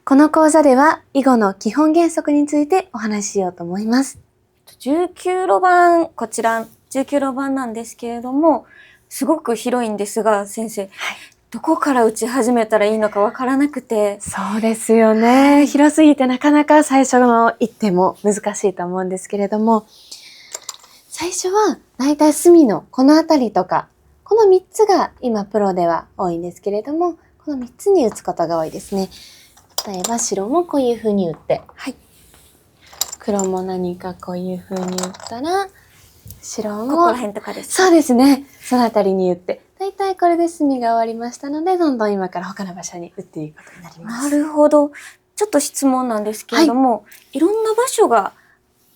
この講座では囲碁の基本原則についてお話ししようと思います。19路盤、こちら19路盤なんですけれども、すごく広いんですが、先生、どこから打ち始めたらいいのかわからなくて。そうですよね。広すぎてなかなか最初の一手も難しいと思うんですけれども、最初はだいたい隅のこの辺りとか、この3つが今プロでは多いんですけれども、この3つに打つことが多いですね。例えば白もこういう風に打って、黒も何かこういう風に打ったら、白もここら辺とかですか？そうですね。そのあたりに打って、だいたいこれで隅が終わりましたので、どんどん今から他の場所に打っていくことになります。なるほど。ちょっと質問なんですけれども、いろんな場所が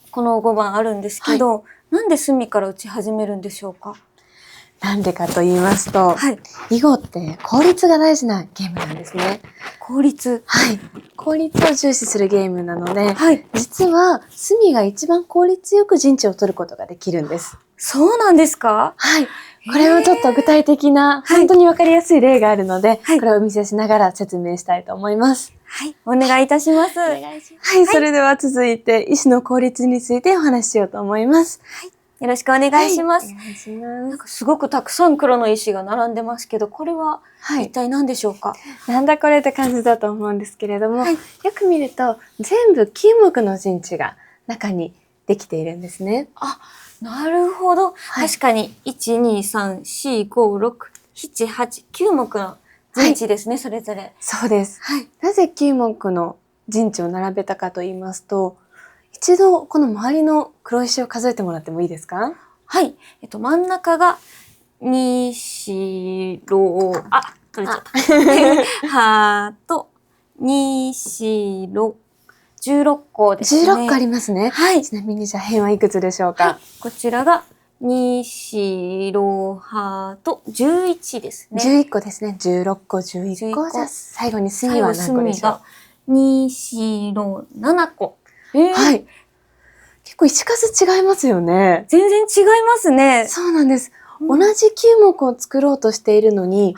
この5番あるんですけど、なんで隅から打ち始めるんでしょうか？なんでかと言いますと、囲碁って効率が大事なゲームなんですね。効率。効率を重視するゲームなので、実は隅が一番効率よく陣地を取ることができるんです。そうなんですか？これをちょっと具体的な、本当にわかりやすい例があるので、これをお見せしながら説明したいと思います。お願いいたします。それでは続いて石の効率についてお話ししようと思います。よろしくお願いします。なんかすごくたくさん黒の石が並んでますけど、これは一体何でしょうか？なんだこれって感じだと思うんですけれども、よく見ると全部9目の陣地が中にできているんですね。なるほど。確かに、1、2、3、4、5、6、7、8、9目の陣地ですね、それぞれ。そうです。なぜ9目の陣地を並べたかと言いますと、一度この周りの黒石を数えてもらってもいいですか？真ん中が2、4、6、取れちゃった。はーと、2、4、6、16個ですね。16個ありますね。ちなみにじゃあ辺はいくつでしょうか？こちらが2、4、6、はーと11ですね。11個ですね。16個、11個。じゃあ最後に隅は何個でしょう？2、4、6、7個。結構石数違いますよね。全然違いますね。そうなんです。同じ9目を作ろうとしているのに、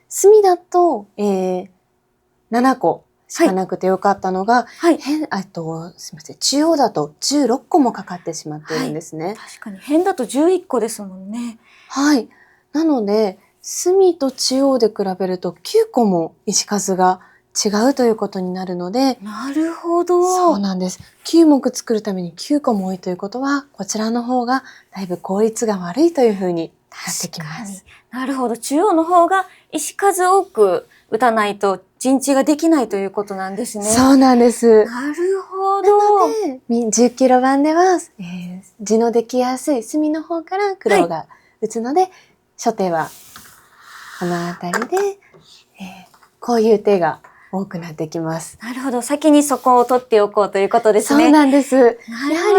隅だと、7個しかなくてよかったのが、すみません、中央だと16個もかかってしまっているんですね。確かに辺だと11個ですもんね。なので、隅と中央で比べると9個も石数が違うということになるので。なるほど。そうなんです。9目作るために9個も多いということは、こちらの方がだいぶ効率が悪いというふうになってきます。なるほど。中央の方が石数多く打たないと陣地ができないということなんですね。そうなんです。なるほど。なので、19路盤では、地のできやすい隅の方から黒が打つので、初手はこの辺りで、こういう手が多くなってきます。なるほど。先にそこを取っておこうということですね。そうなんです。やは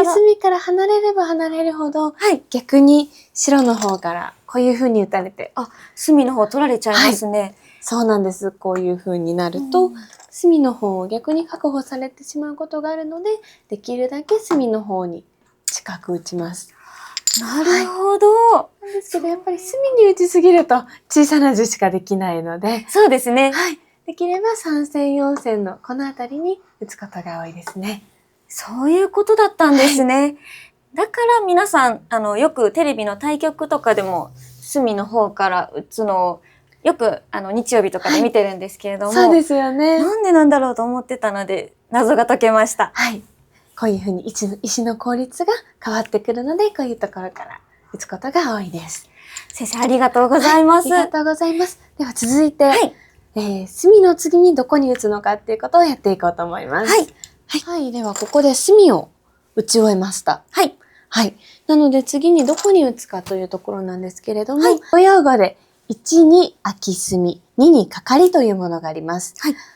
り隅から離れれば離れるほど、逆に白の方からこういう風に打たれて。隅の方取られちゃいますね。そうなんです。こういう風になると、隅の方を逆に確保されてしまうことがあるので、できるだけ隅の方に近く打ちます。なるほど。なんですけど、やっぱり隅に打ちすぎると小さな字しかできないので。そうですね。できれば3線4線のこの辺りに打つことが多いですね。そういうことだったんですね。だから皆さん、よくテレビの対局とかでも隅の方から打つのをよく日曜日とかで見てるんですけれども、そうですよね。なんでなんだろうと思ってたので謎が解けました。こういうふうに石の効率が変わってくるので、こういうところから打つことが多いです。先生ありがとうございます。ありがとうございます。では続いて、隅の次にどこに打つのかっていうことをやっていこうと思います。ではここで隅を打ち終えました。なので次にどこに打つかというところなんですけれども、ご用語で1に空き隅、2にかかりというものがあります。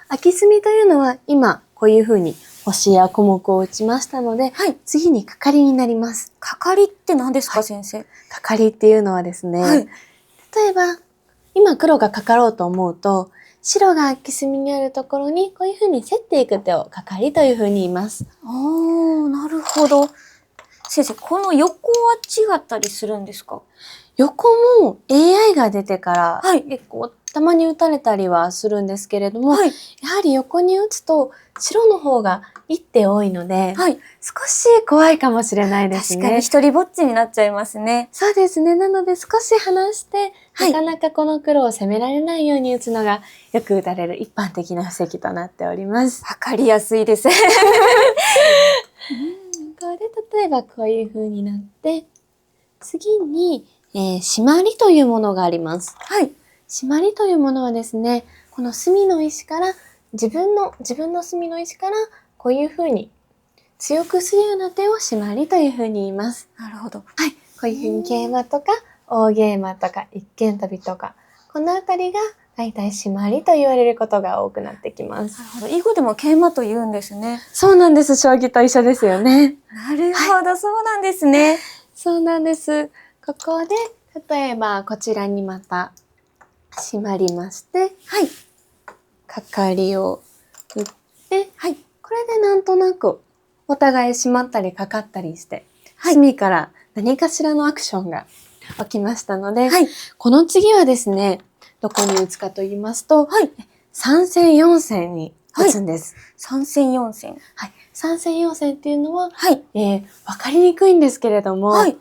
空き隅というのは今こういうふうに星や小目を打ちましたので、次にかかりになります。かかりって何ですか、先生？かかりっていうのはですね、例えば今黒がかかろうと思うと、白が空き隅にあるところにこういうふうに競っていく手をかかりというふうに言います。なるほど。先生、この横は違ったりするんですか？横も AI が出てから結構たまに打たれたりはするんですけれども、はい。やはり横に打つと白の方が一手多いので、はい。少し怖いかもしれないですね。確かに一人ぼっちになっちゃいますね。そうですね。なので少し離して、はいなかなかこの黒を攻められないように打つのがよく打たれる一般的な布石となっております。わかりやすいです。これで例えばこういう風になって、次に、締まりというものがあります。はい。締まりというものはですね、この隅の石から、自分の隅の石から、こういう風に強くするような手を締まりという風に言います。なるほど。はい。こういう風に桂馬とか、大桂馬とか、一間飛びとか、このあたりが大体締まりと言われることが多くなってきます。なるほど。囲碁でも桂馬と言うんですね。そうなんです。将棋と一緒ですよね。なるほど、そうなんですね。そうなんです。ここで、例えばこちらにまた締まりまして、はい。かかりを打って、はい。これでなんとなくお互い締まったりかかったりして、はい隅から何かしらのアクションが起きましたので、はい。この次はですね、どこに打つかと言いますと、はい。 3線4線に打つんです。3線4線。はい。3線4線っていうのは、はい。わかりにくいんですけれども、はい。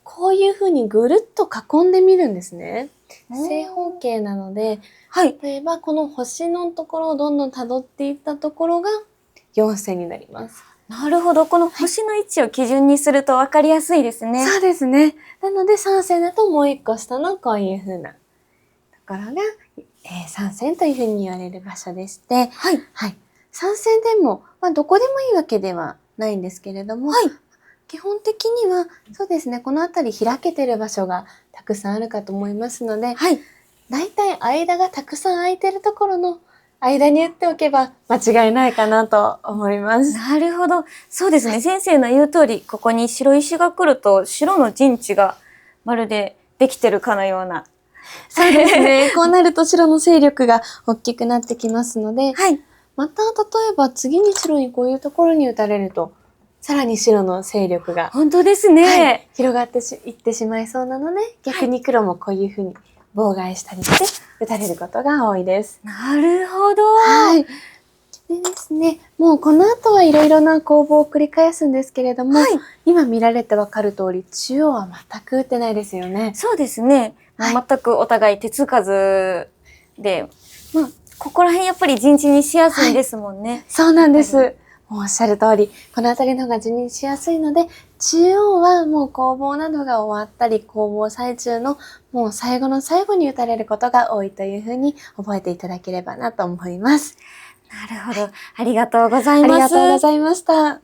こういう風にぐるっと囲んでみるんですね。うん正方形なので、はい。例えばこの星のところをどんどん辿っていったところが4線になります。なるほど。この星の位置を基準にすると分かりやすいですね。そうですね。なので3線だともう一個下のこういう風なところが、3線という風に言われる場所でして、はい。はい。3線でも、どこでもいいわけではないんですけれども、はい。基本的には、そうですね、この辺り開けてる場所がたくさんあるかと思いますので、はい。だいたい間がたくさん空いてるところの間に打っておけば間違いないかなと思います。なるほど。そうですね。先生の言う通り、ここに白石が来ると、白の陣地がまるでできてるかのような。そうですね。こうなると白の勢力が大きくなってきますので、はい。また例えば次に白にこういうところに打たれると、さらに白の勢力が、本当ですね。はい、広がっていってしまいそうなので、逆に黒もこういう風に妨害したりして打たれることが多いです。なるほど。はい。でですね、もうこの後はいろいろな攻防を繰り返すんですけれども、はい。今見られてわかる通り、中央は全く打ってないですよね。そうですね。はい全くお互い手つかずで、ここら辺やっぱり陣地にしやすいですもんね。そうなんです。やっもうおっしゃる通り、この辺りの方が受任しやすいので、中央はもう攻防などが終わったり、攻防最中のもう最後の最後に打たれることが多いというふうに覚えていただければなと思います。なるほど。ありがとうございます。ありがとうございました。